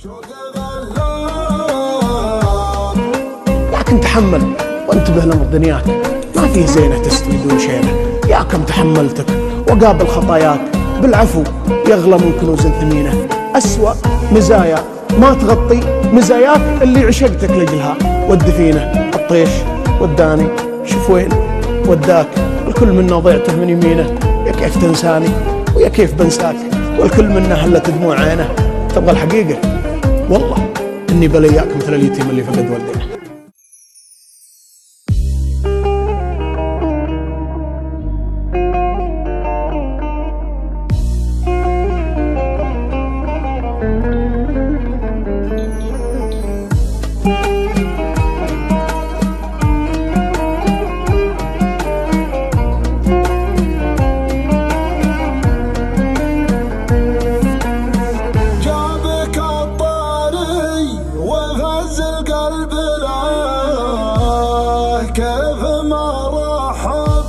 لكن تحمل وانتبه لامر دنياك، ما فيه زينه تستوي دون شينه. يا كم تحملتك وقابل خطاياك، بالعفو يغلى من كنوز ثمينه. أسوأ مزايا ما تغطي مزاياك اللي عشقتك لجلها. والدفينه الطيش وداني، شوف وين وداك، الكل منا ضيعته من يمينه. يا كيف تنساني ويا كيف بنساك، والكل منا هلت دموع عينه. تبغى الحقيقه؟ والله اني بلياك مثل اليتيم اللي فقد والديه. كيف ما رحب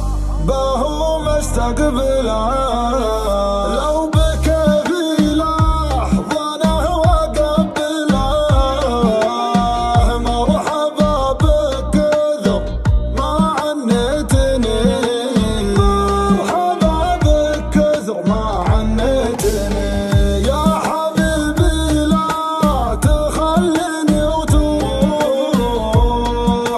به مستقبله، لو بكى في لحظة وقبله. مرحبا بكثر ما عنتني، مرحبا بكثر ما عنتني. يا حبيبي لا تخليني وتروح،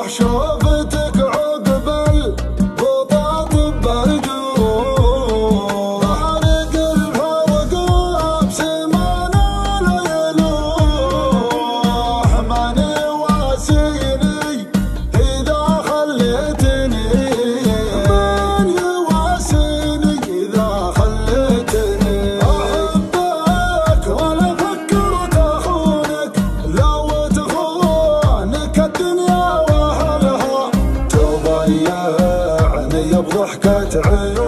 شوفتك عقب البطاط برجوع. فارق الفرق بسمانه لا يلوح، ماني واسيني إذا خليتني، من يواسيني إذا خليتني. أحبك ولا فكرت أخونك، لو تخونك الدنيا وأهلها تضيعني بضحكة عيون.